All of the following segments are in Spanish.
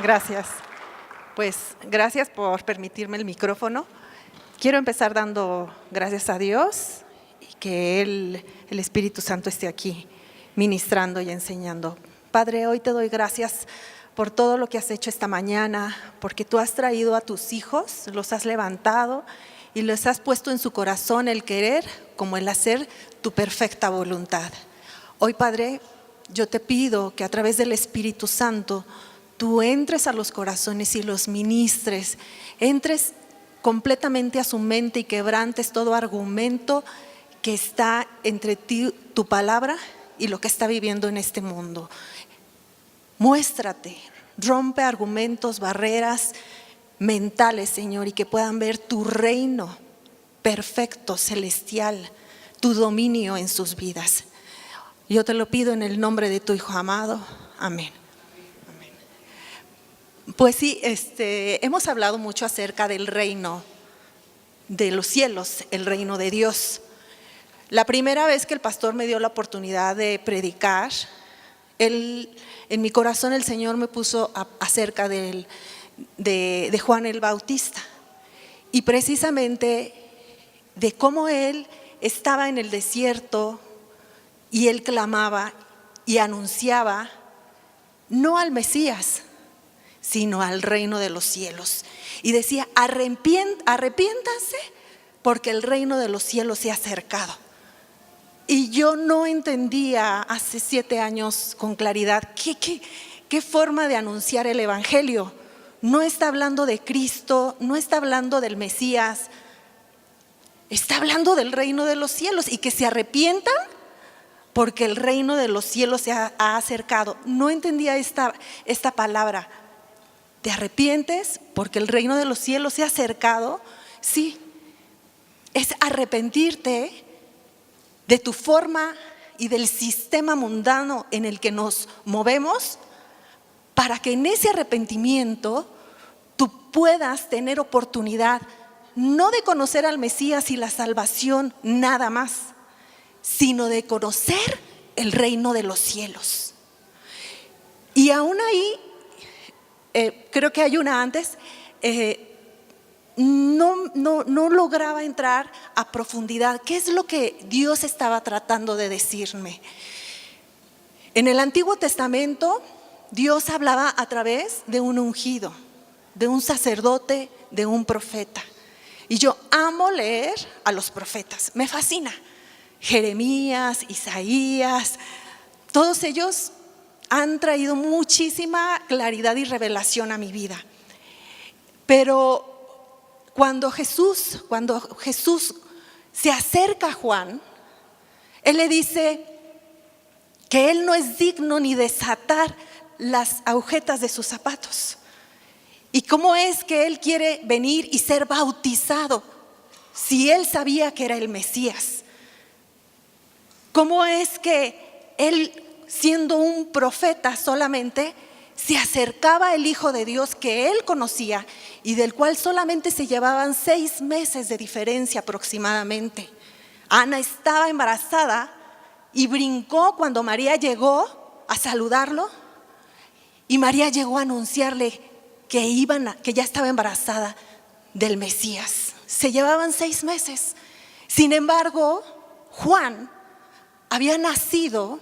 Gracias. Pues gracias por permitirme el micrófono. Quiero empezar dando gracias a Dios y que el Espíritu Santo esté aquí ministrando y enseñando. Padre, hoy te doy gracias por todo lo que has hecho esta mañana, porque tú has traído a tus hijos, los has levantado y les has puesto en su corazón el querer como el hacer tu perfecta voluntad. Hoy, Padre, yo te pido que a través del Espíritu Santo tú entres a los corazones y los ministres, entres completamente a su mente y quebrantes todo argumento que está entre ti, tu palabra y lo que está viviendo en este mundo. Muéstrate, rompe argumentos, barreras mentales, Señor, y que puedan ver tu reino perfecto, celestial, tu dominio en sus vidas. Yo te lo pido en el nombre de tu Hijo amado. Amén. Pues sí, hemos hablado mucho acerca del reino de los cielos, el reino de Dios. La primera vez que el pastor me dio la oportunidad de predicar, en mi corazón el Señor me puso acerca de Juan el Bautista. Y precisamente de cómo él estaba en el desierto y él clamaba y anunciaba no al Mesías, sino al reino de los cielos. Y decía, arrepiéntanse porque el reino de los cielos se ha acercado. Y yo no entendía hace 7 años con claridad qué forma de anunciar el evangelio. No está hablando de Cristo, no está hablando del Mesías, está hablando del reino de los cielos y que se arrepientan porque el reino de los cielos se ha acercado. No entendía esta palabra. ¿Te arrepientes porque el reino de los cielos se ha acercado? Sí, es arrepentirte de tu forma y del sistema mundano en el que nos movemos, para que en ese arrepentimiento tú puedas tener oportunidad no de conocer al Mesías y la salvación nada más, sino de conocer el reino de los cielos. Y aún ahí, creo que hay una antes, no lograba entrar a profundidad. ¿Qué es lo que Dios estaba tratando de decirme? En el Antiguo Testamento, Dios hablaba a través de un ungido, de un sacerdote, de un profeta. Y yo amo leer a los profetas, me fascina. Jeremías, Isaías, todos ellos han traído muchísima claridad y revelación a mi vida. Pero cuando Jesús se acerca a Juan, él le dice que él no es digno ni desatar las agujetas de sus zapatos. ¿Y cómo es que él quiere venir y ser bautizado si él sabía que era el Mesías? ¿Cómo es que él, siendo un profeta solamente, se acercaba al Hijo de Dios que él conocía y del cual solamente se llevaban 6 meses de diferencia aproximadamente? Ana estaba embarazada y brincó cuando María llegó a saludarlo, y María llegó a anunciarle que ya estaba embarazada del Mesías. Se llevaban 6 meses. Sin embargo, Juan había nacido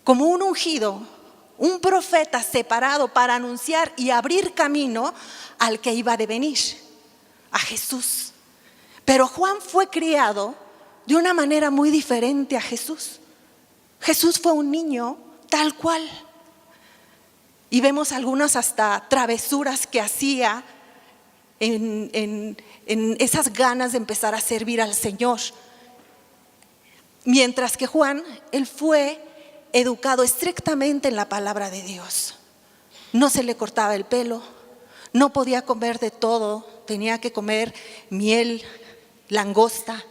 como un ungido, un profeta separado para anunciar y abrir camino al que iba a devenir, a Jesús. Pero Juan fue criado de una manera muy diferente a Jesús. Jesús fue un niño tal cual. Y vemos algunas hasta travesuras que hacía en esas ganas de empezar a servir al Señor. Mientras que Juan, él fue educado estrictamente en la palabra de Dios. No se le cortaba el pelo, no podía comer de todo, tenía que comer miel, langosta,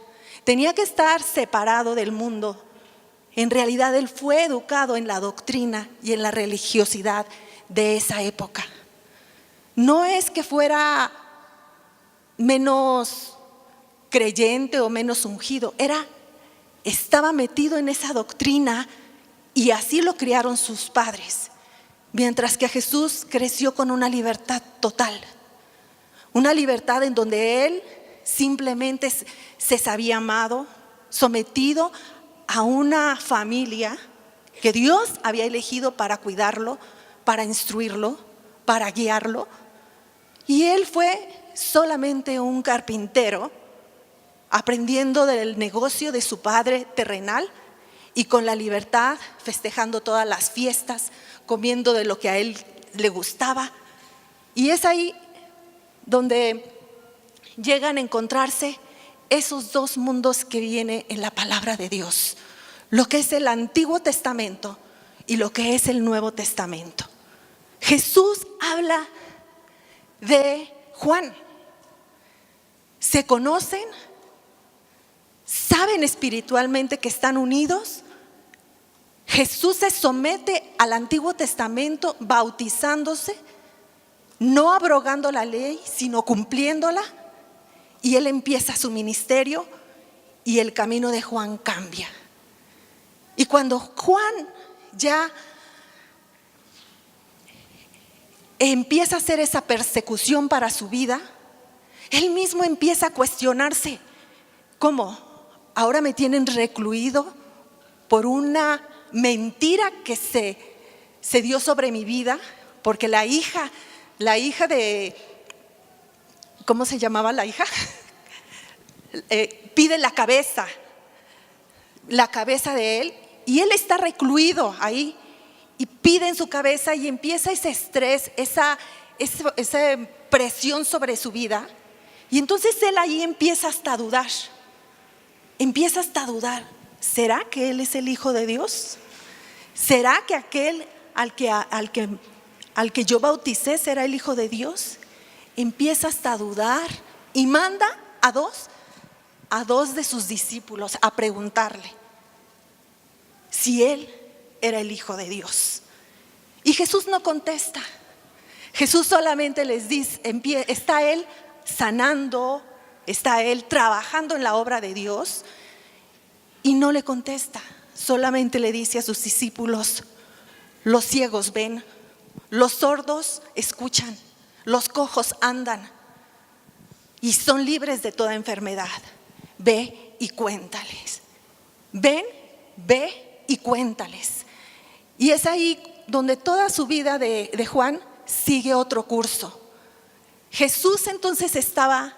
tenía que estar separado del mundo. En realidad él fue educado en la doctrina y en la religiosidad de esa época. No es que fuera menos creyente o menos ungido, estaba metido en esa doctrina y así lo criaron sus padres. Mientras que Jesús creció con una libertad total, una libertad en donde Él simplemente se sabía amado, sometido a una familia que Dios había elegido para cuidarlo, para instruirlo, para guiarlo. Y Él fue solamente un carpintero, aprendiendo del negocio de su padre terrenal y con la libertad, festejando todas las fiestas, comiendo de lo que a Él le gustaba. Y es ahí donde llegan a encontrarse esos dos mundos que viene en la palabra de Dios, lo que es el Antiguo Testamento y lo que es el Nuevo Testamento. Jesús habla de Juan. ¿Se conocen? ¿Saben espiritualmente que están unidos? Jesús se somete al Antiguo Testamento bautizándose, no abrogando la ley, sino cumpliéndola. Y Él empieza su ministerio y el camino de Juan cambia. Y cuando Juan ya empieza a hacer esa persecución para su vida, él mismo empieza a cuestionarse: ¿cómo? Ahora me tienen recluido por una mentira que se dio sobre mi vida, porque la hija de, ¿cómo se llamaba la hija? Pide la cabeza de él, y él está recluido ahí y pide en su cabeza, y empieza ese estrés, esa presión sobre su vida. Y entonces él ahí empieza hasta a dudar. ¿Será que él es el Hijo de Dios? ¿Será que aquel al que yo bauticé será el Hijo de Dios? Empieza hasta a dudar y manda a dos de sus discípulos a preguntarle si él era el Hijo de Dios. Y Jesús no contesta. Jesús solamente les dice, está él sanando, está él trabajando en la obra de Dios, y no le contesta. Solamente le dice a sus discípulos: los ciegos ven, los sordos escuchan, los cojos andan y son libres de toda enfermedad. Ve y cuéntales. Ven, ve y cuéntales. Y es ahí donde toda su vida de Juan sigue otro curso. Jesús entonces estaba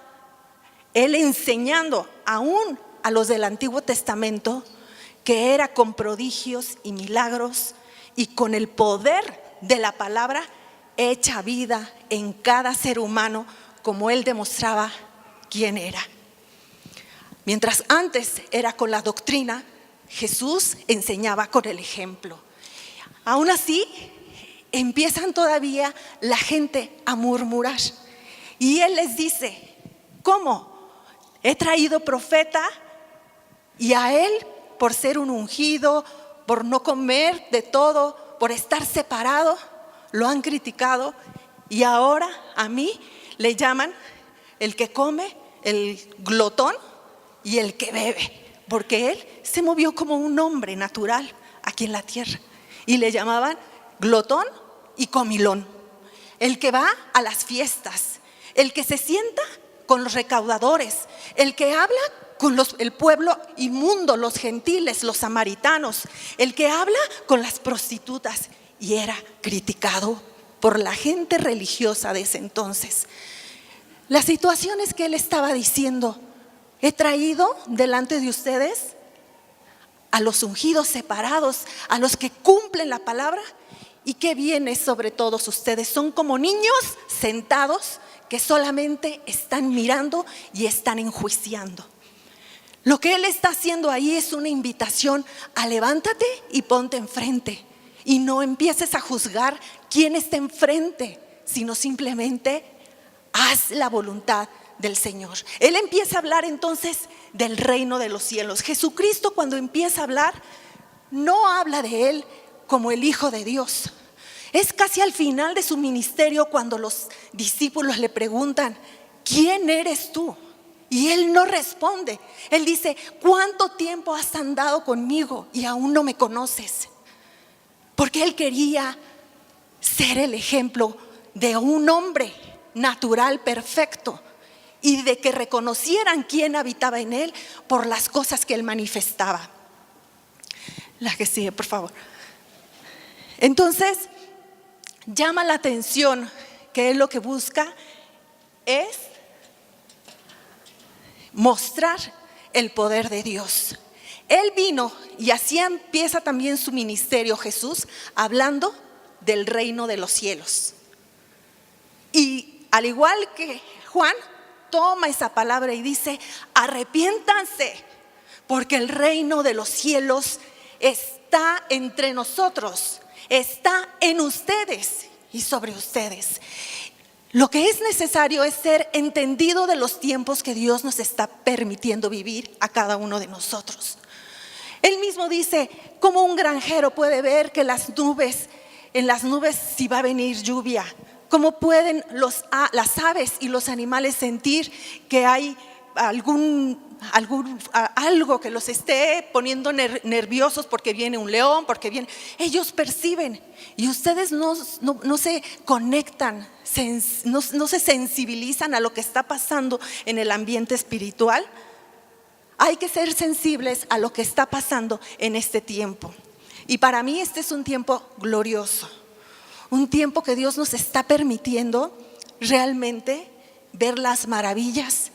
él enseñando aún a los del Antiguo Testamento, que era con prodigios y milagros y con el poder de la palabra hecha vida en cada ser humano, como él demostraba quién era. Mientras antes era con la doctrina, Jesús enseñaba con el ejemplo. Aún así, empiezan todavía la gente a murmurar, y él les dice: ¿cómo? He traído profeta, y a él, por ser un ungido, por no comer de todo, por estar separado, lo han criticado. Y ahora a mí le llaman el que come, el glotón y el que bebe, porque él se movió como un hombre natural aquí en la tierra, y le llamaban glotón y comilón. El que va a las fiestas, el que se sienta con los recaudadores, el que habla con el pueblo inmundo, los gentiles, los samaritanos, el que habla con las prostitutas, y era criticado por la gente religiosa de ese entonces. Las situaciones que él estaba diciendo: he traído delante de ustedes a los ungidos separados, a los que cumplen la palabra, y que viene sobre todos ustedes. Son como niños sentados que solamente están mirando y están enjuiciando. Lo que él está haciendo ahí es una invitación a levántate y ponte enfrente, y no empieces a juzgar quién está enfrente, sino simplemente haz la voluntad del Señor. Él empieza a hablar entonces del reino de los cielos. Jesucristo, cuando empieza a hablar, no habla de él como el Hijo de Dios. Es casi al final de su ministerio cuando los discípulos le preguntan: ¿quién eres tú? Y él no responde. Él dice: ¿cuánto tiempo has andado conmigo y aún no me conoces? Porque él quería ser el ejemplo de un hombre natural perfecto y de que reconocieran quién habitaba en él por las cosas que él manifestaba. La que sigue, por favor. Entonces, llama la atención que él lo que busca es mostrar el poder de Dios. Él vino y así empieza también su ministerio, Jesús, hablando del reino de los cielos. Y al igual que Juan, toma esa palabra y dice: arrepiéntanse, porque el reino de los cielos está entre nosotros, está en ustedes y sobre ustedes. Lo que es necesario es ser entendido de los tiempos que Dios nos está permitiendo vivir a cada uno de nosotros. Él mismo dice: ¿cómo un granjero puede ver que en las nubes si va a venir lluvia? ¿Cómo pueden las aves y los animales sentir que hay algo que los esté poniendo nerviosos porque viene un león, porque viene? Ellos perciben, y ustedes no se conectan, no se sensibilizan a lo que está pasando en el ambiente espiritual. Hay que ser sensibles a lo que está pasando en este tiempo. Y para mí este es un tiempo glorioso, un tiempo que Dios nos está permitiendo realmente ver las maravillas,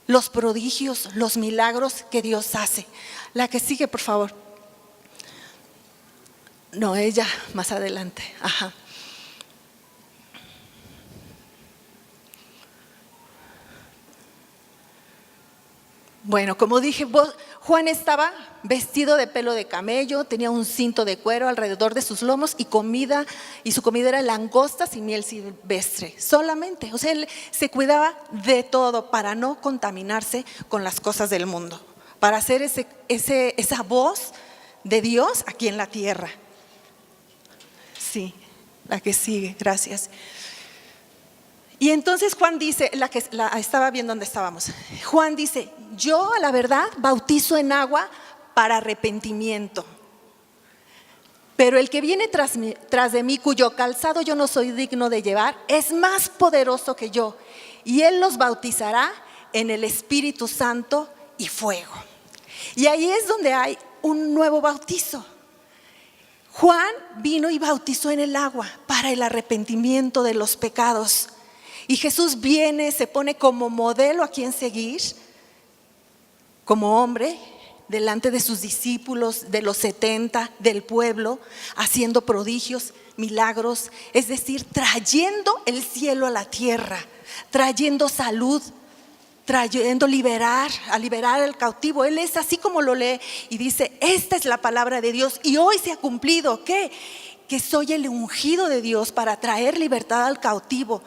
los prodigios, los milagros que Dios hace. La que sigue, por favor. No, ella más adelante. Ajá. Bueno, como dije, Juan estaba vestido de pelo de camello, tenía un cinto de cuero alrededor de sus lomos y su comida era langostas y miel silvestre, solamente. O sea, él se cuidaba de todo para no contaminarse con las cosas del mundo, para ser esa voz de Dios aquí en la tierra. Sí, la que sigue, gracias. Y entonces Juan dice, estaba viendo donde estábamos. Juan dice: yo a la verdad bautizo en agua para arrepentimiento, pero el que viene tras de mí, cuyo calzado yo no soy digno de llevar, es más poderoso que yo, y él los bautizará en el Espíritu Santo y fuego. Y ahí es donde hay un nuevo bautizo. Juan vino y bautizó en el agua para el arrepentimiento de los pecados. Y Jesús viene, se pone como modelo a quien seguir, como hombre, delante de sus discípulos, de los 70, del pueblo, haciendo prodigios, milagros, es decir, trayendo el cielo a la tierra, trayendo salud, trayendo liberar al cautivo. Él es así como lo lee y dice: esta es la palabra de Dios y hoy se ha cumplido. ¿Qué? Que soy el ungido de Dios para traer libertad al cautivo,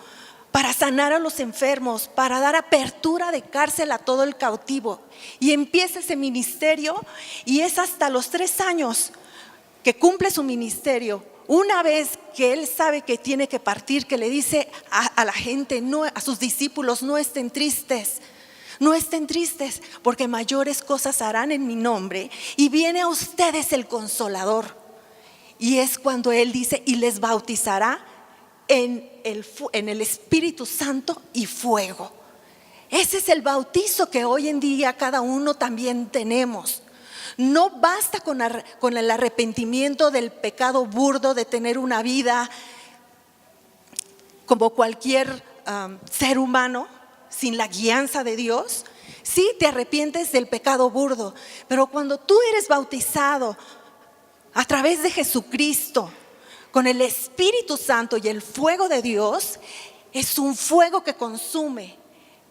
para sanar a los enfermos, para dar apertura de cárcel a todo el cautivo. Y empieza ese ministerio, y es hasta los 3 años que cumple su ministerio. Una vez que él sabe que tiene que partir, que le dice a la gente, a sus discípulos: no estén tristes, porque mayores cosas harán en mi nombre, y viene a ustedes el Consolador. Y es cuando él dice: y les bautizará en el Espíritu Santo y fuego. Ese es el bautizo que hoy en día cada uno también tenemos. No basta con el arrepentimiento del pecado burdo de tener una vida como cualquier ser humano sin la guianza de Dios. Sí, te arrepientes del pecado burdo, pero cuando tú eres bautizado a través de Jesucristo con el Espíritu Santo y el fuego de Dios, es un fuego que consume,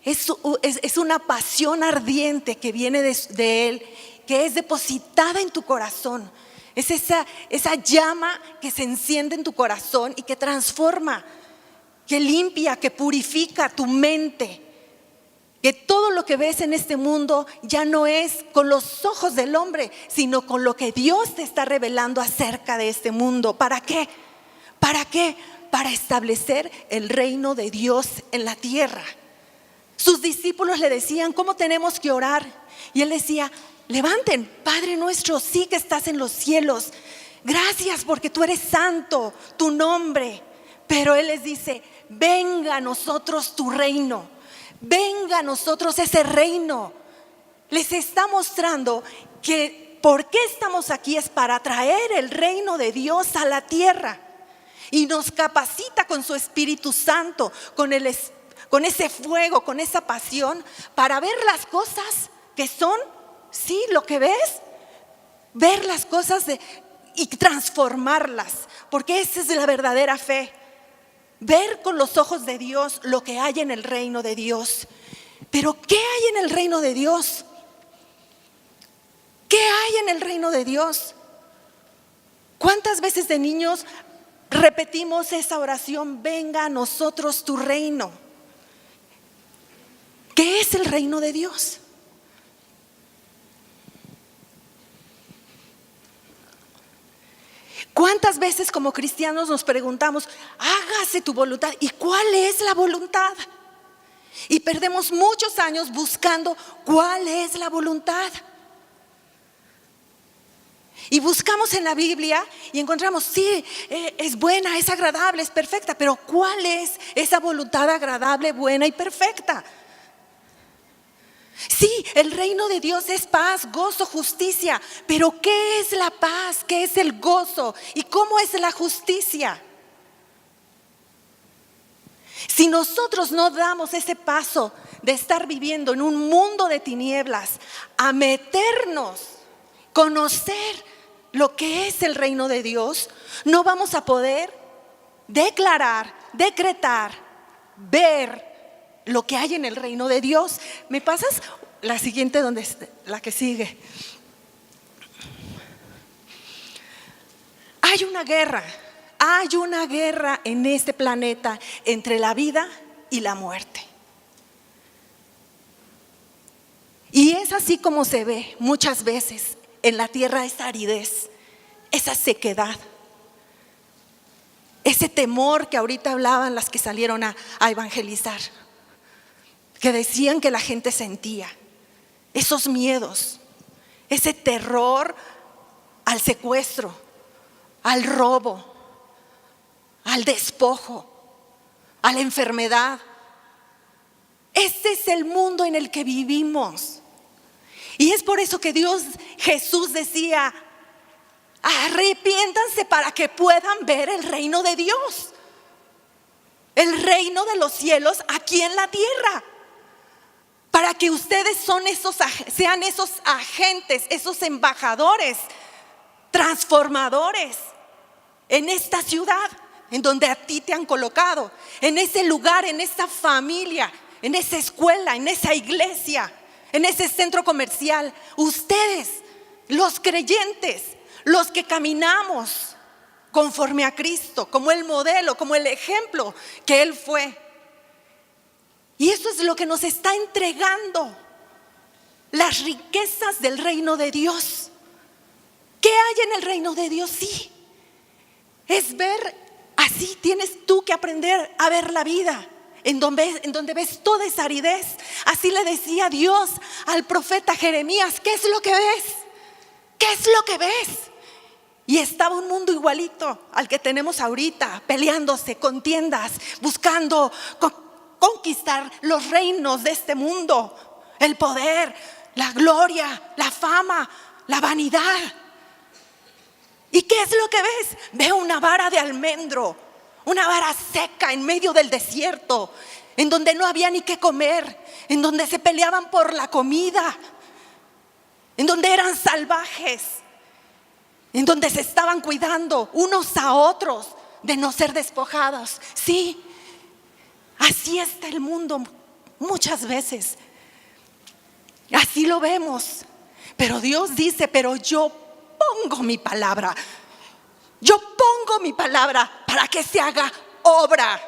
es una pasión ardiente que viene de Él, que es depositada en tu corazón. Es esa llama que se enciende en tu corazón y que transforma, que limpia, que purifica tu mente. Que todo lo que ves en este mundo ya no es con los ojos del hombre, sino con lo que Dios te está revelando acerca de este mundo. ¿Para qué? ¿Para qué? Para establecer el reino de Dios en la tierra. Sus discípulos le decían: ¿cómo tenemos que orar? Y él decía: levanten, Padre nuestro, sí que estás en los cielos. Gracias porque tú eres santo, tu nombre. Pero Él les dice: venga a nosotros tu reino, venga a nosotros ese reino. Les está mostrando que por qué estamos aquí es para traer el reino de Dios a la tierra. Y nos capacita con su Espíritu Santo, con ese fuego, con esa pasión, para ver las cosas que son, sí, lo que ves, ver las cosas y transformarlas, porque esa es la verdadera fe. Ver con los ojos de Dios lo que hay en el reino de Dios. Pero ¿qué hay en el reino de Dios? ¿Qué hay en el reino de Dios? ¿Cuántas veces de niños repetimos esa oración: venga a nosotros tu reino? ¿Qué es el reino de Dios? ¿Cuántas veces como cristianos nos preguntamos: hágase tu voluntad? ¿Y cuál es la voluntad? Y perdemos muchos años buscando cuál es la voluntad. Y buscamos en la Biblia y encontramos: sí, es buena, es agradable, es perfecta. Pero ¿cuál es esa voluntad agradable, buena y perfecta? Sí, el reino de Dios es paz, gozo, justicia. Pero ¿qué es la paz? ¿Qué es el gozo? ¿Y cómo es la justicia? Si nosotros no damos ese paso de estar viviendo en un mundo de tinieblas a meternos, conocer lo que es el reino de Dios, no vamos a poder declarar, decretar, ver lo que hay en el reino de Dios. ¿Me pasas la siguiente, la que sigue? Hay una guerra en este planeta entre la vida y la muerte. Y es así como se ve muchas veces en la tierra: esa aridez, esa sequedad, ese temor que ahorita hablaban las que salieron a evangelizar, que decían que la gente sentía, esos miedos, ese terror al secuestro, al robo, al despojo, a la enfermedad. Ese es el mundo en el que vivimos. Y es por eso que Jesús decía: arrepiéntanse para que puedan ver el reino de Dios, el reino de los cielos aquí en la tierra. Para que ustedes sean esos agentes, esos embajadores, transformadores en esta ciudad en donde a ti te han colocado, en ese lugar, en esa familia, en esa escuela, en esa iglesia, en ese centro comercial. Ustedes, los creyentes, los que caminamos conforme a Cristo, como el modelo, como el ejemplo que Él fue. Y eso es lo que nos está entregando, las riquezas del reino de Dios. ¿Qué hay en el reino de Dios? Sí, es ver, así tienes tú que aprender a ver la vida, en donde ves toda esa aridez. Así le decía Dios al profeta Jeremías: ¿qué es lo que ves? ¿Qué es lo que ves? Y estaba un mundo igualito al que tenemos ahorita, peleándose, contiendas, buscando conquistar los reinos de este mundo, el poder, la gloria, la fama, la vanidad. ¿Y qué es lo que ves? Veo una vara de almendro, una vara seca en medio del desierto, en donde no había ni qué comer, en donde se peleaban por la comida, en donde eran salvajes, en donde se estaban cuidando unos a otros de no ser despojados. Sí, así está el mundo muchas veces. Así lo vemos. Pero Dios dice: pero yo pongo mi palabra. Yo pongo mi palabra para que se haga obra,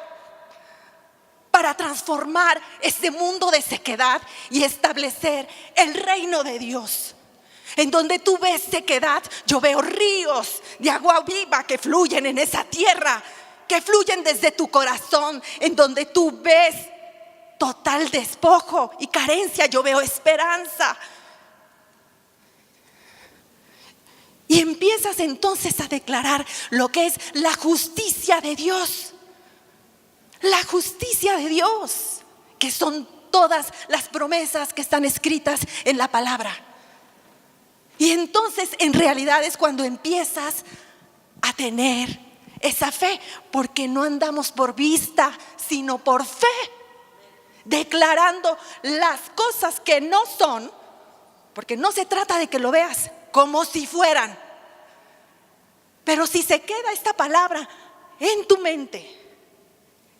para transformar este mundo de sequedad y establecer el reino de Dios. En donde tú ves sequedad, yo veo ríos de agua viva que fluyen en esa tierra, que fluyen desde tu corazón. En donde tú ves total despojo y carencia, yo veo esperanza. Y empieza empiezas entonces a declarar lo que es la justicia de Dios. La justicia de Dios, que son todas las promesas que están escritas en la palabra. Y entonces en realidad es cuando empiezas a tener esa fe, porque no andamos por vista, sino por fe, declarando las cosas que no son, porque no se trata de que lo veas como si fueran, pero si se queda esta palabra en tu mente,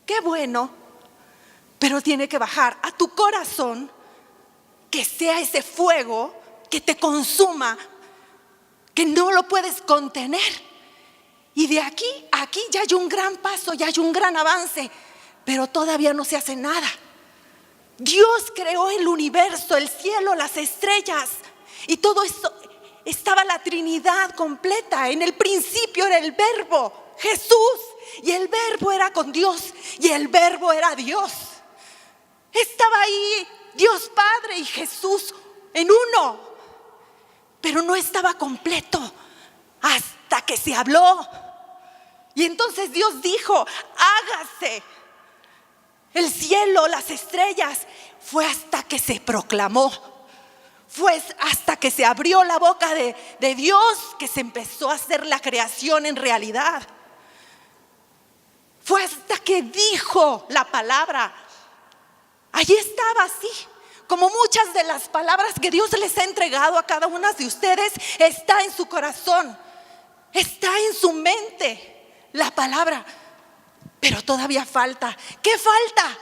qué bueno, pero tiene que bajar a tu corazón, que sea ese fuego que te consuma, que no lo puedes contener. Y de aquí a aquí ya hay un gran paso, ya hay un gran avance, pero todavía no se hace nada. Dios creó el universo, el cielo, las estrellas, y todo esto estaba la Trinidad completa. En el principio era el Verbo, Jesús, y el Verbo era con Dios, y el Verbo era Dios. Estaba ahí Dios Padre y Jesús en uno, pero no estaba completo hasta que se habló. Y entonces Dios dijo: hágase el cielo, las estrellas. Fue hasta que se proclamó, fue hasta que se abrió la boca de Dios que se empezó a hacer la creación en realidad. Fue hasta que dijo la palabra. Allí estaba así, como muchas de las palabras que Dios les ha entregado a cada una de ustedes. Está en su corazón, está en su mente la palabra, pero todavía falta. ¿Qué falta?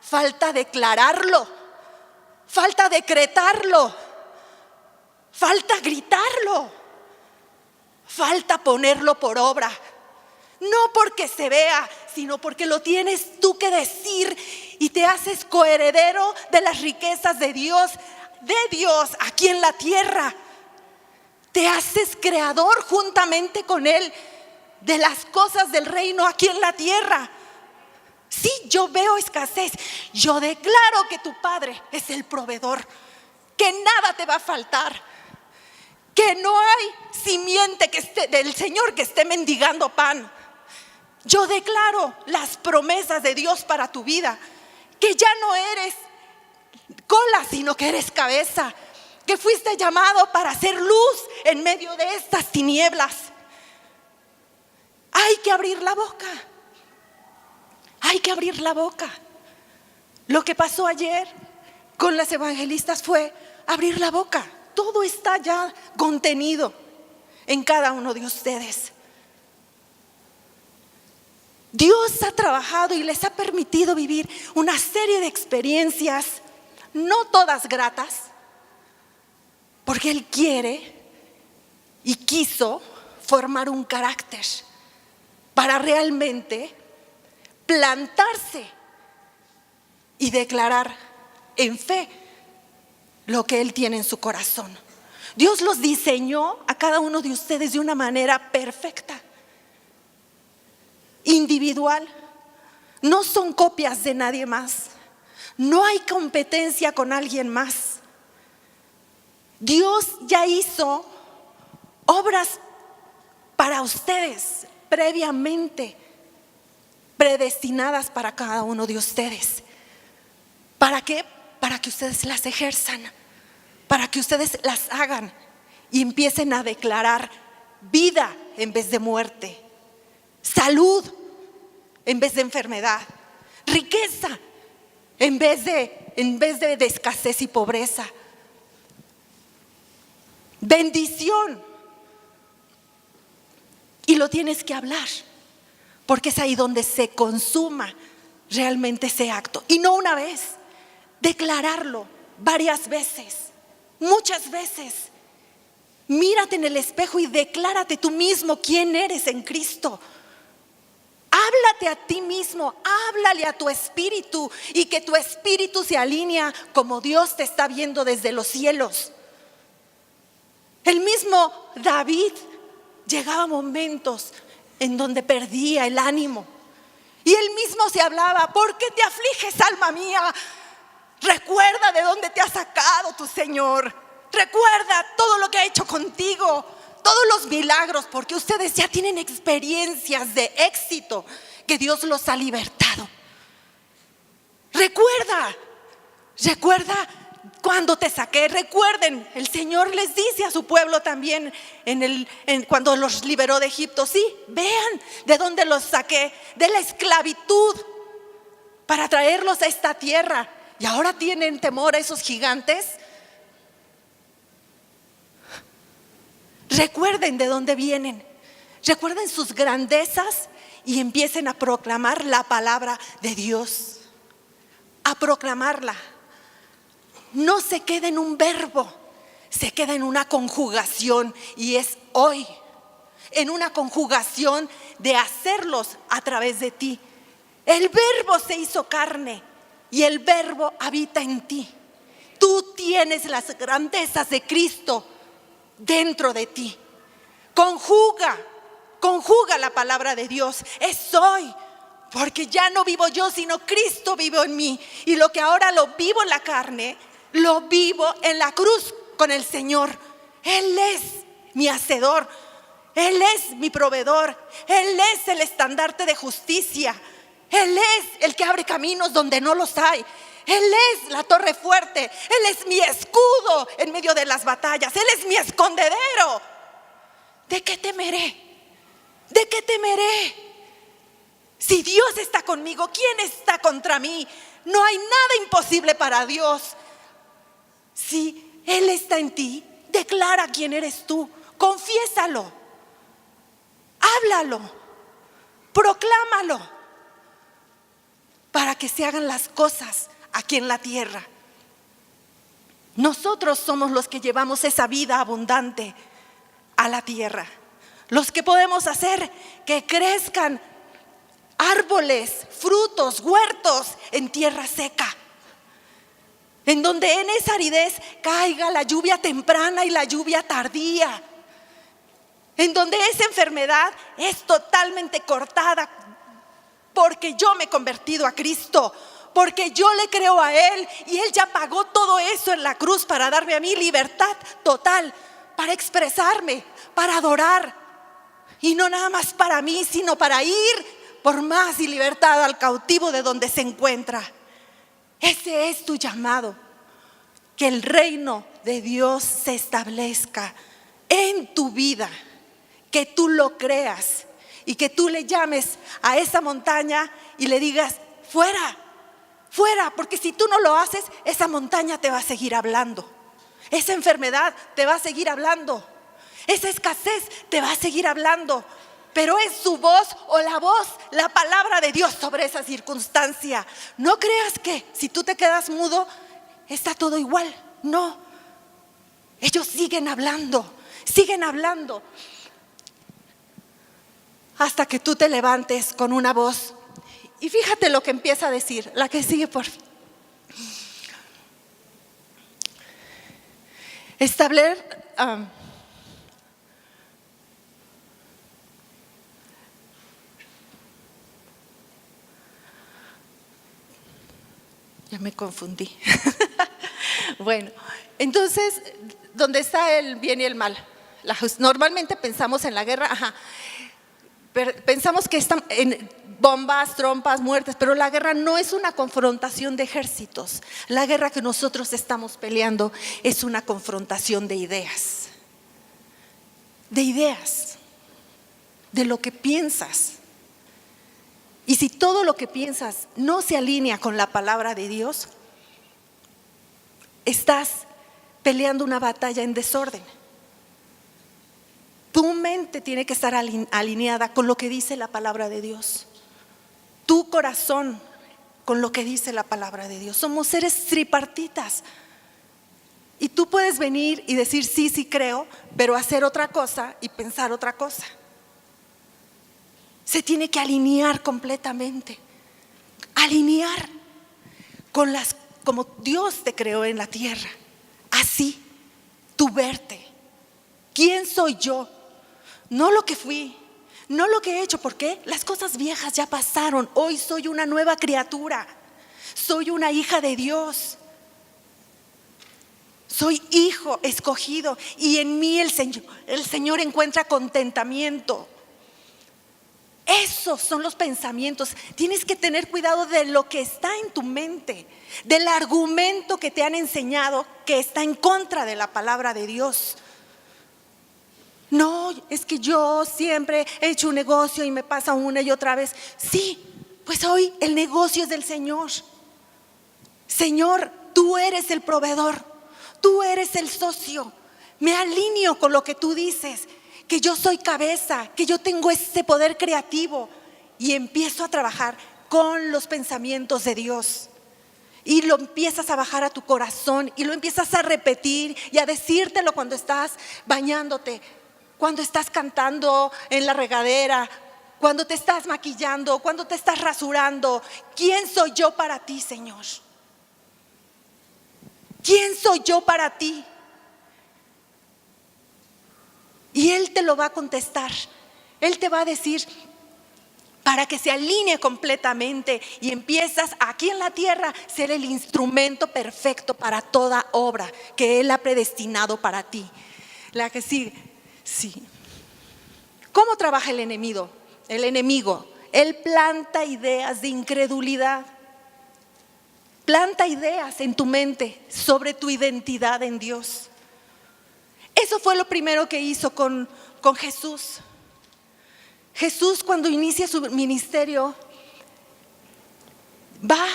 Falta declararlo, falta decretarlo, falta gritarlo, falta ponerlo por obra. No porque se vea, sino porque lo tienes tú que decir, y te haces coheredero de las riquezas de Dios aquí en la tierra. Te haces creador juntamente con Él de las cosas del reino aquí en la tierra. Sí, yo veo escasez, yo declaro que tu Padre es el proveedor, que nada te va a faltar, que no hay simiente del Señor que esté mendigando pan. Yo declaro las promesas de Dios para tu vida, que ya no eres cola, sino que eres cabeza, que fuiste llamado para hacer luz en medio de estas tinieblas. Hay que abrir la boca, hay que abrir la boca. Lo que pasó ayer con las evangelistas fue abrir la boca. Todo está ya contenido en cada uno de ustedes. Dios ha trabajado y les ha permitido vivir una serie de experiencias, no todas gratas, porque Él quiere y quiso formar un carácter para realmente plantarse y declarar en fe lo que Él tiene en su corazón. Dios los diseñó a cada uno de ustedes de una manera perfecta, individual. No son copias de nadie más, no hay competencia con alguien más. Dios ya hizo obras para ustedes previamente predestinadas para cada uno de ustedes. ¿Para qué? Para que ustedes las ejerzan, para que ustedes las hagan y empiecen a declarar vida en vez de muerte, salud en vez de enfermedad, riqueza en vez de escasez y pobreza, bendición. Y lo tienes que hablar, porque es ahí donde se consuma realmente ese acto. Y no una vez, declararlo varias veces, muchas veces. Mírate en el espejo y declárate tú mismo quién eres en Cristo. Háblate a ti mismo, háblale a tu espíritu, y que tu espíritu se alinea como Dios te está viendo desde los cielos. El mismo David llegaba momentos en donde perdía el ánimo, y él mismo se hablaba: ¿por qué te afliges, alma mía? Recuerda de dónde te ha sacado tu Señor. Recuerda todo lo que ha hecho contigo, todo todos los milagros, porque ustedes ya tienen experiencias de éxito, que Dios los ha libertado. Recuerda cuando te saqué. Recuerden, el Señor les dice a su pueblo también cuando los liberó de Egipto: sí, vean de dónde los saqué, de la esclavitud, para traerlos a esta tierra. Y ahora tienen temor a esos gigantes. Recuerden de dónde vienen, recuerden sus grandezas y empiecen a proclamar la palabra de Dios, a proclamarla. No se queda en un verbo, se queda en una conjugación, y es hoy, en una conjugación de hacerlos a través de ti. El verbo se hizo carne y el verbo habita en ti. Tú tienes las grandezas de Cristo dentro de ti. Conjuga la palabra de Dios. Es hoy, porque ya no vivo yo, sino Cristo vive en mí. Y lo que ahora lo vivo en la carne, lo vivo en la cruz con el Señor. Él es mi hacedor, Él es mi proveedor, Él es el estandarte de justicia, Él es el que abre caminos donde no los hay. Él es la torre fuerte, Él es mi escudo en medio de las batallas, Él es mi escondedero. ¿De qué temeré? ¿De qué temeré? Si Dios está conmigo, ¿quién está contra mí? No hay nada imposible para Dios. Si Él está en ti, declara quién eres tú, confiésalo, háblalo, proclámalo, para que se hagan las cosas aquí en la tierra. Nosotros somos los que llevamos esa vida abundante a la tierra, los que podemos hacer que crezcan árboles, frutos, huertos en tierra seca, en donde en esa aridez caiga la lluvia temprana y la lluvia tardía, en donde esa enfermedad es totalmente cortada, porque yo me he convertido a Cristo, porque yo le creo a Él, y Él ya pagó todo eso en la cruz para darme a mí libertad total, para expresarme, para adorar, y no nada más para mí, sino para ir por más y libertad al cautivo de donde se encuentra. Ese es tu llamado, que el reino de Dios se establezca en tu vida, que tú lo creas y que tú le llames a esa montaña y le digas: fuera, fuera, porque si tú no lo haces, esa montaña te va a seguir hablando, esa enfermedad te va a seguir hablando, esa escasez te va a seguir hablando. Pero es su voz o la voz, la palabra de Dios sobre esa circunstancia. No creas que si tú te quedas mudo, está todo igual. No, ellos siguen hablando hasta que tú te levantes con una voz. Y fíjate lo que empieza a decir, la que sigue, por fin. Establecer ya me confundí. Bueno, entonces, ¿dónde está el bien y el mal? Normalmente pensamos en la guerra, pensamos que están en bombas, trompas, muertes, pero la guerra no es una confrontación de ejércitos. La guerra que nosotros estamos peleando es una confrontación de ideas, de lo que piensas. Y si todo lo que piensas no se alinea con la palabra de Dios, estás peleando una batalla en desorden. Tu mente tiene que estar alineada con lo que dice la palabra de Dios. Tu corazón con lo que dice la palabra de Dios. Somos seres tripartitas. Y tú puedes venir y decir sí, sí creo, pero hacer otra cosa y pensar otra cosa. Se tiene que alinear completamente. Alinear como Dios te creó en la tierra. Así, tú verte. ¿Quién soy yo? No lo que fui, no lo que he hecho. ¿Por qué? Las cosas viejas ya pasaron. Hoy soy una nueva criatura. Soy una hija de Dios. Soy hijo escogido y en mí el Señor encuentra contentamiento. Esos son los pensamientos. Tienes que tener cuidado de lo que está en tu mente, del argumento que te han enseñado que está en contra de la palabra de Dios. No, es que yo siempre he hecho un negocio y me pasa una y otra vez. Sí, pues hoy el negocio es del Señor. Señor, tú eres el proveedor, tú eres el socio. Me alineo con lo que tú dices, que yo soy cabeza, que yo tengo ese poder creativo, y empiezo a trabajar con los pensamientos de Dios. Y lo empiezas a bajar a tu corazón y lo empiezas a repetir y a decírtelo cuando estás bañándote, cuando estás cantando en la regadera, cuando te estás maquillando, cuando te estás rasurando. ¿Quién soy yo para ti, Señor? ¿Quién soy yo para ti? Y Él te lo va a contestar. Él te va a decir, para que se alinee completamente y empiezas aquí en la tierra a ser el instrumento perfecto para toda obra que Él ha predestinado para ti. La que sigue, sí. ¿Cómo trabaja el enemigo? Él planta ideas de incredulidad. Planta ideas en tu mente sobre tu identidad en Dios. Eso fue lo primero que hizo con Jesús. Jesús, cuando inicia su ministerio, va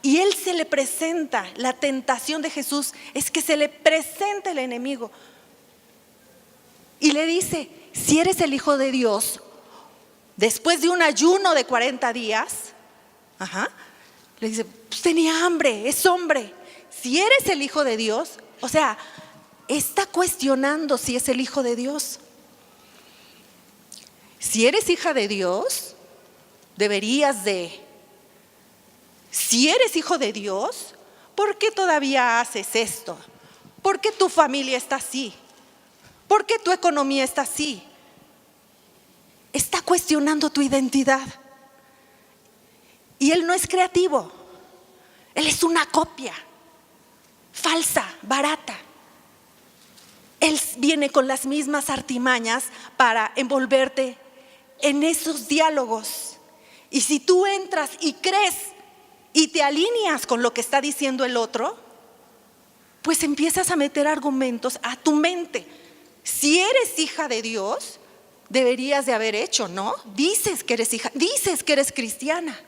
y Él se le presenta. La tentación de Jesús es que se le presenta el enemigo y le dice: si eres el Hijo de Dios, después de un ayuno de 40 días, le dice, pues tenía hambre, es hombre. Si eres el Hijo de Dios, o sea, está cuestionando si es el Hijo de Dios. Si eres hija de Dios, deberías de. Si eres hijo de Dios, ¿por qué todavía haces esto? ¿Por qué tu familia está así? ¿Por qué tu economía está así? Está cuestionando tu identidad. Y Él no es creativo. Él es una copia falsa, barata. Él viene con las mismas artimañas para envolverte en esos diálogos. Y si tú entras y crees y te alineas con lo que está diciendo el otro, pues empiezas a meter argumentos a tu mente. Si eres hija de Dios, deberías de haber hecho, ¿no? Dices que eres hija, dices que eres cristiana.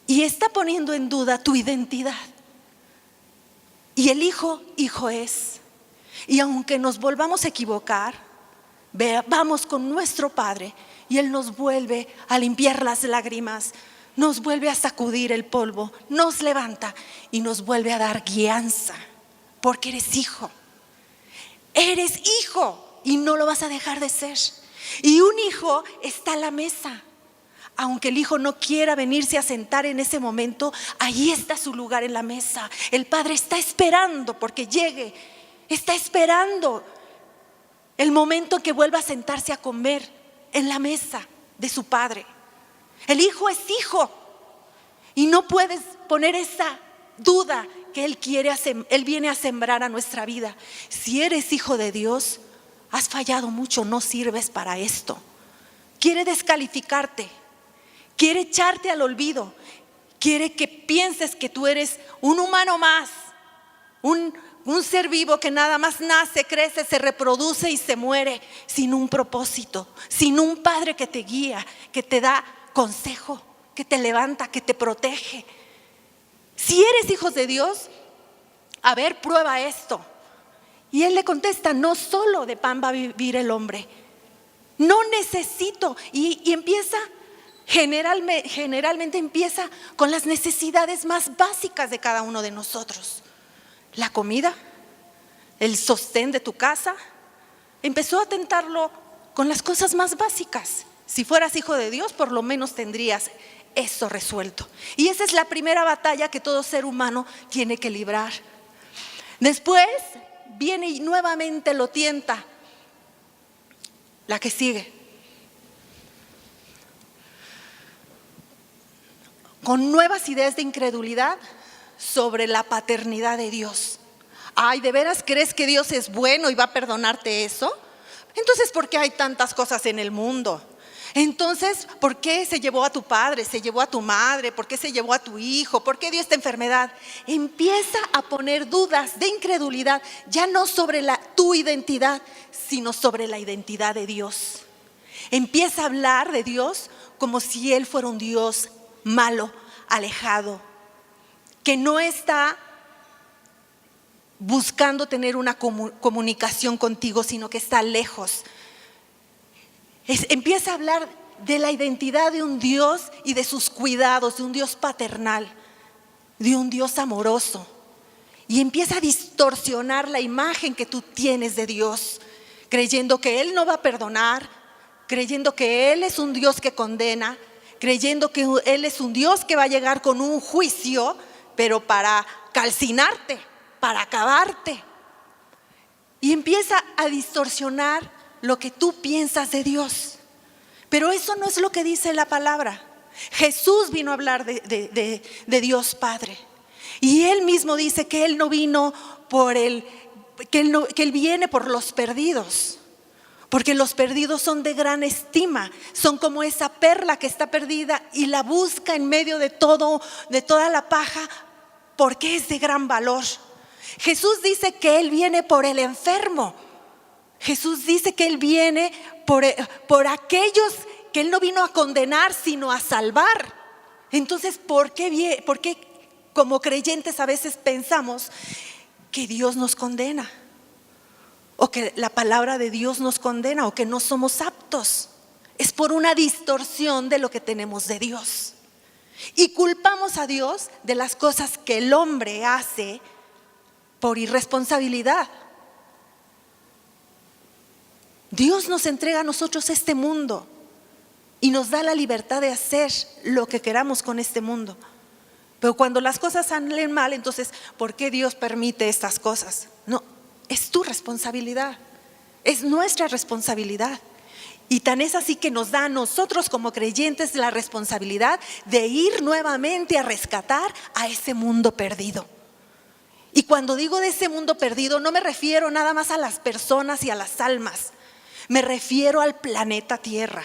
Y está poniendo en duda tu identidad. Y el hijo es. Y aunque nos volvamos a equivocar, vamos con nuestro Padre y Él nos vuelve a limpiar las lágrimas, nos vuelve a sacudir el polvo, nos levanta y nos vuelve a dar guianza, porque eres hijo y no lo vas a dejar de ser. Y un hijo está a la mesa. Aunque el hijo no quiera venirse a sentar en ese momento, ahí está su lugar en la mesa. El padre está esperando porque llegue. Está esperando el momento en que vuelva a sentarse a comer en la mesa de su padre. El hijo es hijo y no puedes poner esa duda que Él viene a sembrar a nuestra vida. Si eres hijo de Dios, has fallado mucho, no sirves para esto. Quiere descalificarte, quiere echarte al olvido, quiere que pienses que tú eres un humano más, un ser vivo que nada más nace, crece, se reproduce y se muere sin un propósito, sin un padre que te guía, que te da consejo, que te levanta, que te protege. Si eres hijo de Dios, a ver, prueba esto. Y Él le contesta: no solo de pan va a vivir el hombre. No necesito. Y empieza, generalmente empieza con las necesidades más básicas de cada uno de nosotros. La comida, el sostén de tu casa. Empezó a tentarlo con las cosas más básicas. Si fueras hijo de Dios, por lo menos tendrías eso resuelto. Y esa es la primera batalla que todo ser humano tiene que librar. Después viene y nuevamente lo tienta. La que sigue. Con nuevas ideas de incredulidad sobre la paternidad de Dios. Ay, ¿de veras crees que Dios es bueno y va a perdonarte eso? Entonces, ¿por qué hay tantas cosas en el mundo? Entonces, ¿por qué se llevó a tu padre, se llevó a tu madre? ¿Por qué se llevó a tu hijo? ¿Por qué dio esta enfermedad? Empieza a poner dudas de incredulidad, ya no sobre tu identidad, sino sobre la identidad de Dios. Empieza a hablar de Dios como si Él fuera un Dios malo, alejado, que no está buscando tener una comunicación contigo, sino que está lejos. Empieza a hablar de la identidad de un Dios y de sus cuidados, de un Dios paternal, de un Dios amoroso. Y empieza a distorsionar la imagen que tú tienes de Dios, creyendo que Él no va a perdonar, creyendo que Él es un Dios que condena, creyendo que Él es un Dios que va a llegar con un juicio, pero para calcinarte, para acabarte. Y empieza a distorsionar lo que tú piensas de Dios. Pero eso no es lo que dice la palabra. Jesús vino a hablar de Dios Padre. Y Él mismo dice que Él no vino que Él viene por los perdidos. Porque los perdidos son de gran estima, son como esa perla que está perdida y la busca en medio de toda la paja, porque es de gran valor. Jesús dice que Él viene por el enfermo. Jesús dice que Él viene por aquellos que Él no vino a condenar, sino a salvar. Entonces, ¿por qué como creyentes a veces pensamos que Dios nos condena? O que la palabra de Dios nos condena, o que no somos aptos. Es por una distorsión de lo que tenemos de Dios. Y culpamos a Dios de las cosas que el hombre hace por irresponsabilidad. Dios nos entrega a nosotros este mundo y nos da la libertad de hacer lo que queramos con este mundo. Pero cuando las cosas salen mal, entonces, ¿por qué Dios permite estas cosas? No, es tu responsabilidad, es nuestra responsabilidad. Y tan es así que nos da a nosotros como creyentes la responsabilidad de ir nuevamente a rescatar a ese mundo perdido. Y cuando digo de ese mundo perdido, no me refiero nada más a las personas y a las almas. Me refiero al planeta Tierra.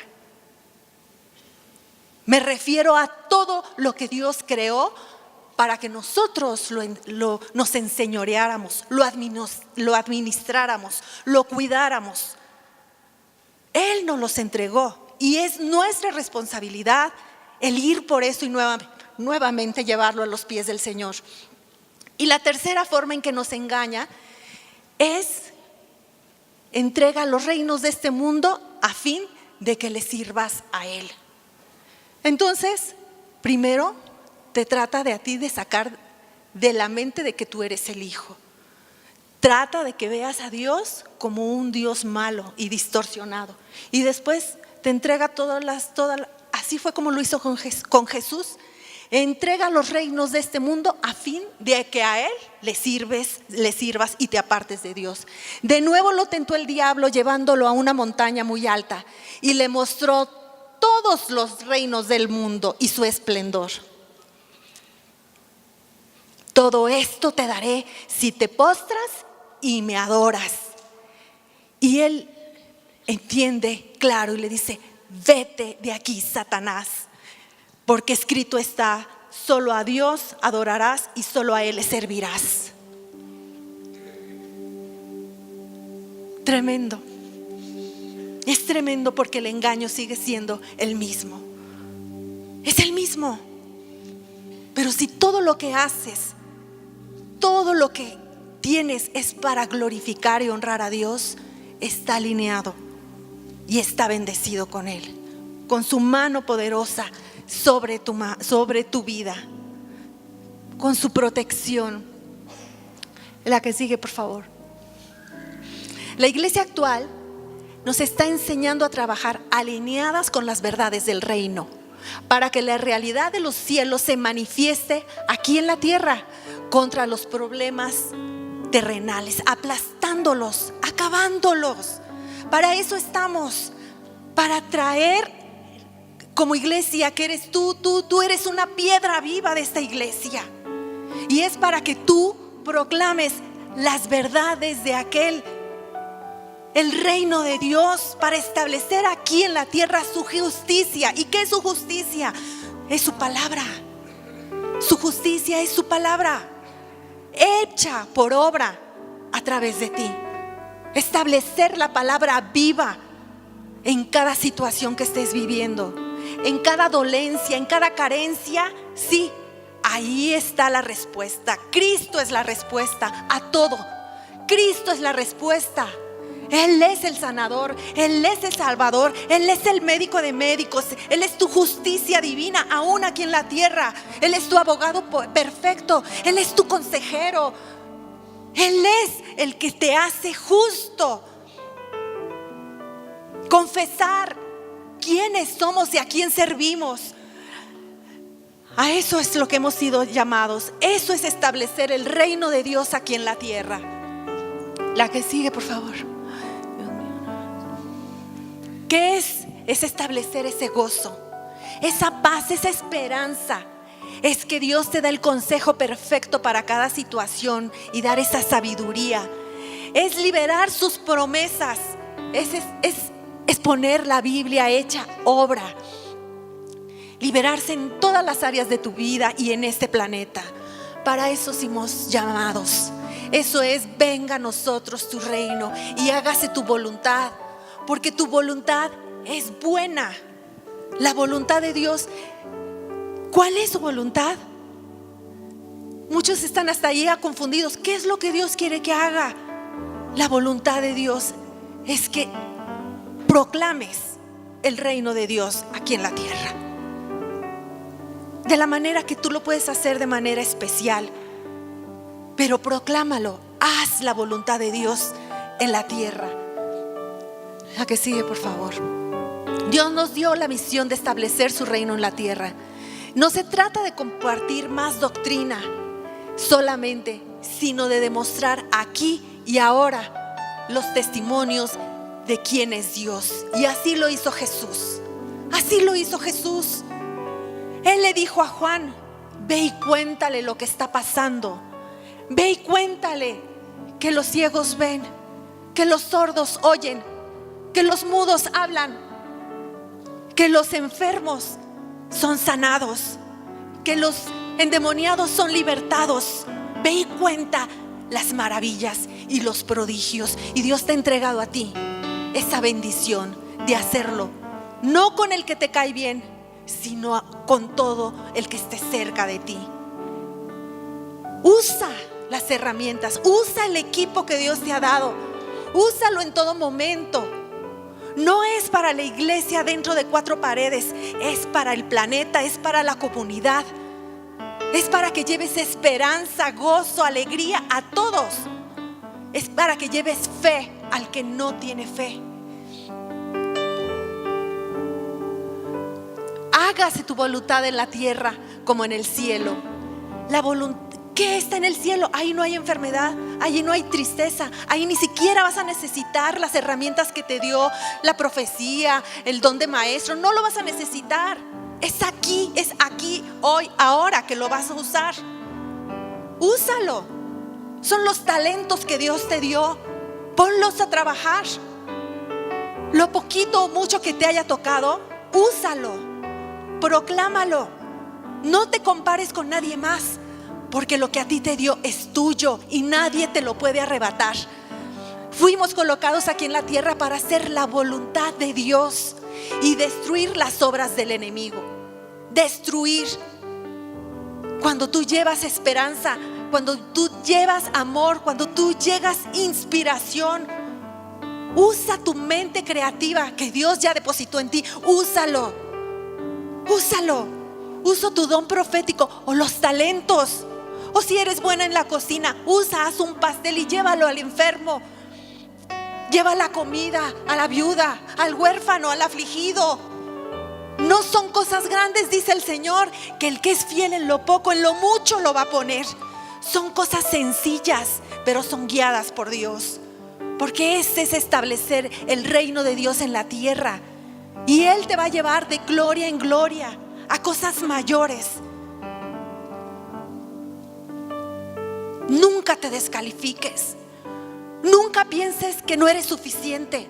Me refiero a todo lo que Dios creó para que nosotros nos enseñoreáramos, lo administráramos, lo cuidáramos. Él nos los entregó y es nuestra responsabilidad el ir por eso y nuevamente llevarlo a los pies del Señor. Y la tercera forma en que nos engaña es: entrega los reinos de este mundo a fin de que le sirvas a Él. Entonces, primero te trata de a ti de sacar de la mente de que tú eres el hijo. Trata de que veas a Dios como un Dios malo y distorsionado. Y después te entrega así fue como lo hizo con Jesús. Entrega los reinos de este mundo a fin de que a Él le sirvas y te apartes de Dios. De nuevo lo tentó el diablo llevándolo a una montaña muy alta y le mostró todos los reinos del mundo y su esplendor. Todo esto te daré si te postras y me adoras. Y él entiende claro y le dice: vete de aquí, Satanás, porque escrito está: solo a Dios adorarás y solo a Él le servirás. Tremendo. Es tremendo porque el engaño sigue siendo el mismo. Es el mismo. Pero si todo lo que haces, todo lo que tienes es para glorificar y honrar a Dios, está alineado y está bendecido con Él, con su mano poderosa sobre tu vida, con su protección. La que sigue, por favor. La iglesia actual nos está enseñando a trabajar alineadas con las verdades del reino, para que la realidad de los cielos se manifieste aquí en la tierra contra los problemas terrenales, aplastándolos, acabándolos. Para eso estamos, para traer como iglesia que eres tú eres una piedra viva de esta iglesia. Y es para que tú proclames las verdades de el reino de Dios, para establecer aquí en la tierra su justicia. ¿Y qué es su justicia? Es su palabra. Su justicia es su palabra, hecha por obra a través de ti. Establecer la palabra viva en cada situación que estés viviendo, en cada dolencia, en cada carencia. Sí, ahí está la respuesta. Cristo es la respuesta a todo. Cristo es la respuesta. Él es el sanador, Él es el salvador, Él es el médico de médicos, Él es tu justicia divina aún aquí en la tierra. Él es tu abogado perfecto, Él es tu consejero, Él es el que te hace justo. Confesar quiénes somos y a quién servimos. A eso es lo que hemos sido llamados. Eso es establecer el reino de Dios aquí en la tierra. La que sigue, por favor. ¿Qué es? Es establecer ese gozo, esa paz, esa esperanza. Es que Dios te da el consejo perfecto para cada situación y dar esa sabiduría. Es liberar sus promesas. Es poner la Biblia hecha obra. Liberarse en todas las áreas de tu vida y en este planeta. Para eso somos llamados. Eso es: venga a nosotros tu reino y hágase tu voluntad. Porque tu voluntad es buena. La voluntad de Dios. ¿Cuál es su voluntad? Muchos están hasta allí confundidos. ¿Qué es lo que Dios quiere que haga? La voluntad de Dios es que proclames el reino de Dios aquí en la tierra. De la manera que tú lo puedes hacer de manera especial. Pero proclámalo. Haz la voluntad de Dios en la tierra. La que sigue, por favor. Dios nos dio la misión de establecer su reino en la tierra. No se trata de compartir más doctrina solamente, sino de demostrar aquí y ahora los testimonios de quién es Dios. Y así lo hizo Jesús. Así lo hizo Jesús. Él le dijo a Juan: ve y cuéntale lo que está pasando. Ve y cuéntale que los ciegos ven, que los sordos oyen, que los mudos hablan, que los enfermos son sanados, que los endemoniados son libertados. Ve y cuenta las maravillas y los prodigios. Y Dios te ha entregado a ti esa bendición de hacerlo, no con el que te cae bien, sino con todo el que esté cerca de ti. Usa las herramientas, usa el equipo que Dios te ha dado, úsalo en todo momento. No es para la iglesia dentro de 4 paredes, es para el planeta, es para la comunidad. Es para que lleves esperanza, gozo, alegría a todos. Es para que lleves fe al que no tiene fe. Hágase tu voluntad en la tierra como en el cielo. La voluntad. ¿Qué está en el cielo? Ahí no hay enfermedad, ahí no hay tristeza, ahí ni siquiera vas a necesitar las herramientas que te dio la profecía, el don de maestro. No lo vas a necesitar. Es aquí, hoy, ahora que lo vas a usar. Úsalo. Son los talentos que Dios te dio. Ponlos a trabajar. Lo poquito o mucho que te haya tocado, úsalo. Proclámalo. No te compares con nadie más. Porque lo que a ti te dio es tuyo y nadie te lo puede arrebatar. Fuimos colocados aquí en la tierra para hacer la voluntad de Dios y destruir las obras del enemigo. Destruir. Cuando tú llevas esperanza, cuando tú llevas amor, cuando tú llegas inspiración, usa tu mente creativa que Dios ya depositó en ti. Úsalo. Úsalo. Usa tu don profético o los talentos. O si eres buena en la cocina, haz un pastel y llévalo al enfermo. Lleva la comida a la viuda, al huérfano, al afligido. No son cosas grandes, dice el Señor, que el que es fiel en lo poco, en lo mucho lo va a poner. Son cosas sencillas, pero son guiadas por Dios. Porque ese es establecer el reino de Dios en la tierra. Y Él te va a llevar de gloria en gloria a cosas mayores. Nunca te descalifiques. Nunca pienses que no eres suficiente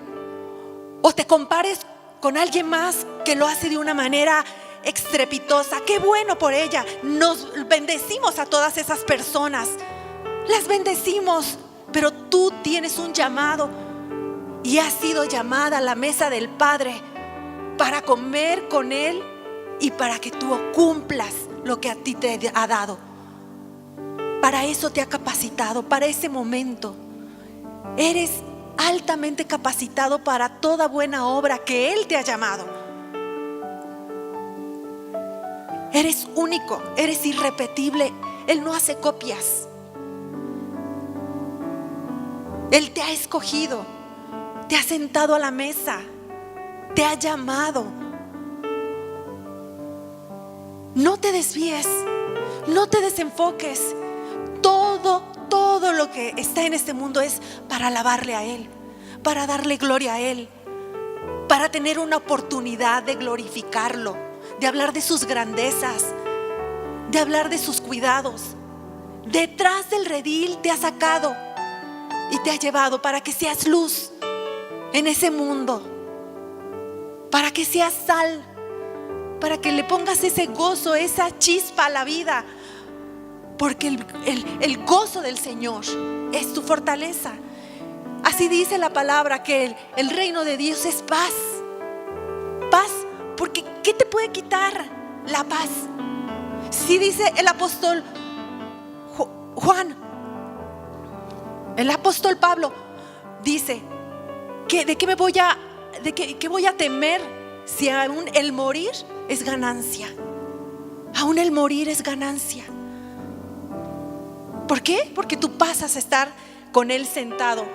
o te compares con alguien más que lo hace de una manera estrepitosa. Qué bueno por ella. Nos bendecimos a todas esas personas, las bendecimos, pero tú tienes un llamado y has sido llamada a la mesa del Padre para comer con Él y para que tú cumplas lo que a ti te ha dado. Para eso te ha capacitado, para ese momento. Eres altamente capacitado para toda buena obra que Él te ha llamado. Eres único, eres irrepetible. Él no hace copias. Él te ha escogido, te ha sentado a la mesa, te ha llamado. No te desvíes, no te desenfoques. Todo lo que está en este mundo es para alabarle a Él, para darle gloria a Él, para tener una oportunidad de glorificarlo, de hablar de sus grandezas, de hablar de sus cuidados. Detrás del redil te ha sacado y te ha llevado para que seas luz en ese mundo, para que seas sal, para que le pongas ese gozo, esa chispa a la vida. Porque el gozo del Señor es tu fortaleza. Así dice la palabra, que el reino de Dios es paz. Paz, porque ¿qué te puede quitar la paz? Si dice el apóstol Juan, el apóstol Pablo dice que de qué voy a temer si aún el morir es ganancia. Aún el morir es ganancia. ¿Por qué? Porque tú pasas a estar con Él sentado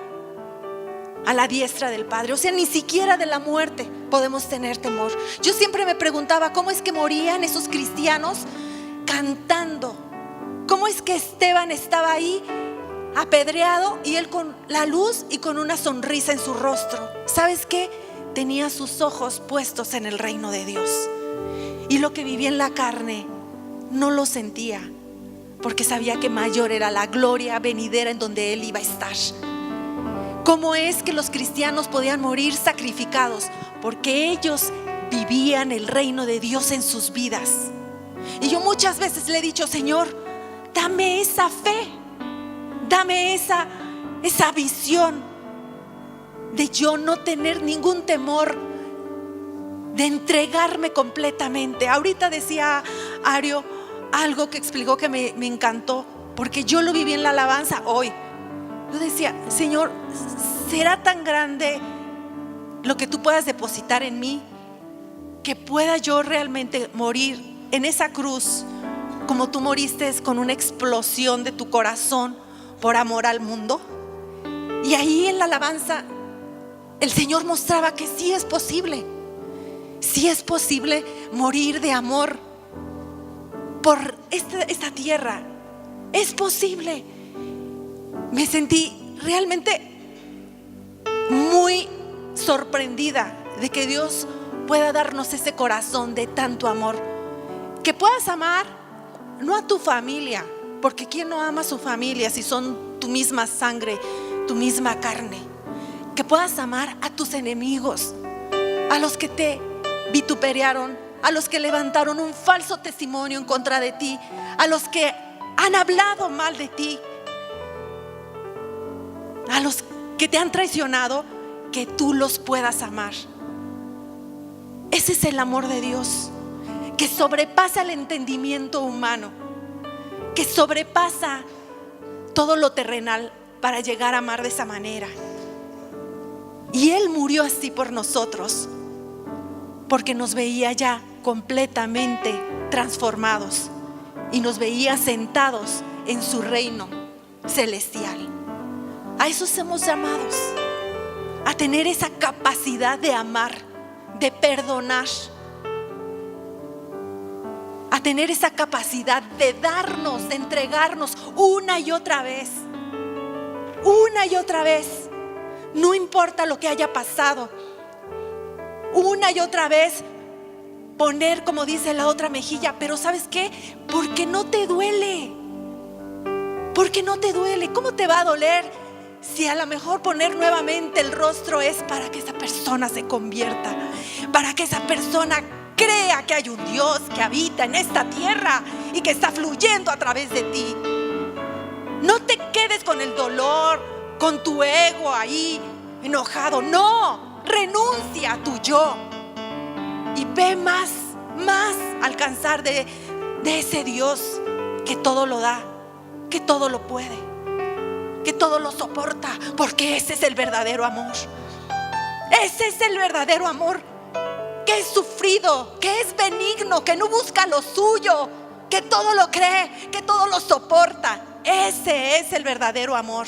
a la diestra del Padre. O sea, ni siquiera de la muerte podemos tener temor. Yo siempre me preguntaba cómo es que morían esos cristianos cantando. ¿Cómo es que Esteban estaba ahí apedreado y él con la luz y con una sonrisa en su rostro? ¿Sabes qué? Tenía sus ojos puestos en el reino de Dios. Y lo que vivía en la carne no lo sentía, porque sabía que mayor era la gloria venidera en donde Él iba a estar. ¿Cómo es que los cristianos podían morir sacrificados? Porque ellos vivían el reino de Dios en sus vidas. Y yo muchas veces le he dicho: Señor, dame esa fe, dame esa visión de yo no tener ningún temor, de entregarme completamente. Ahorita decía Ario algo que explicó que me encantó, porque yo lo viví en la alabanza hoy. Yo decía: Señor, ¿será tan grande lo que tú puedas depositar en mí que pueda yo realmente morir en esa cruz como tú moriste, con una explosión de tu corazón por amor al mundo? Y ahí en la alabanza el Señor mostraba que sí es posible. Sí es posible morir de amor por esta tierra. Es posible. Me sentí realmente muy sorprendida de que Dios pueda darnos ese corazón de tanto amor. Que puedas amar no a tu familia, porque ¿quién no ama a su familia si son tu misma sangre, tu misma carne? Que puedas amar a tus enemigos, a los que te vituperaron, a los que levantaron un falso testimonio en contra de ti, a los que han hablado mal de ti, a los que te han traicionado, que tú los puedas amar. Ese es el amor de Dios, que sobrepasa el entendimiento humano, que sobrepasa todo lo terrenal para llegar a amar de esa manera. Y Él murió así por nosotros, porque nos veía ya completamente transformados y nos veía sentados en su reino celestial. A eso somos llamados, a tener esa capacidad de amar, de perdonar, a tener esa capacidad de darnos, de entregarnos una y otra vez. Una y otra vez. No importa lo que haya pasado. Una y otra vez poner, como dice, la otra mejilla. Pero ¿sabes qué? Porque no te duele. Porque no te duele. ¿Cómo te va a doler si a lo mejor poner nuevamente el rostro es para que esa persona se convierta, para que esa persona crea que hay un Dios que habita en esta tierra y que está fluyendo a través de ti? No te quedes con el dolor, con tu ego ahí enojado. No, renuncia a tu yo y ve más alcanzar de ese Dios que todo lo da, que todo lo puede, que todo lo soporta, porque ese es el verdadero amor. Ese es el verdadero amor, que es sufrido, que es benigno, que no busca lo suyo, que todo lo cree, que todo lo soporta. Ese es el verdadero amor.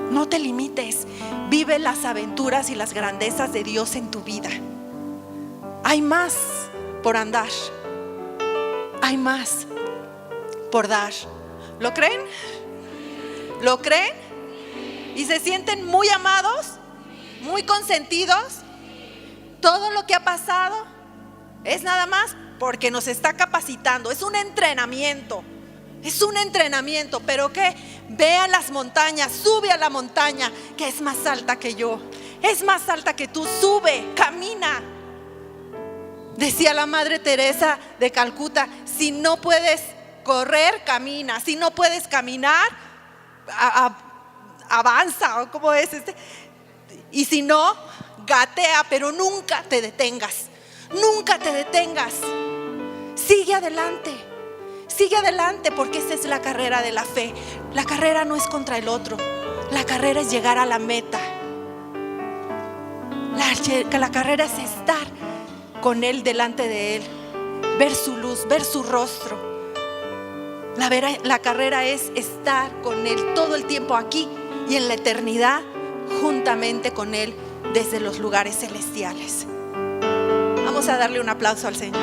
No te limites, vive las aventuras y las grandezas de Dios en tu vida. Hay más por andar, hay más por dar. ¿Lo creen? ¿Lo creen? ¿Y se sienten muy amados? ¿Muy consentidos? Todo lo que ha pasado es nada más porque nos está capacitando. Es un entrenamiento. Es un entrenamiento. Pero que ve a las montañas, sube a la montaña que es más alta que yo, es más alta que tú. Sube, camina. Decía la Madre Teresa de Calcuta: si no puedes correr, camina. Si no puedes caminar, avanza. ¿O cómo es? Y si no, gatea, pero nunca te detengas. Nunca te detengas. Sigue adelante. Sigue adelante, porque esa es la carrera de la fe. La carrera no es contra el otro. La carrera es llegar a la meta. La carrera es estar con Él, delante de Él, ver su luz, ver su rostro. La carrera es estar con Él todo el tiempo aquí y en la eternidad, juntamente con Él desde los lugares celestiales. Vamos a darle un aplauso al Señor.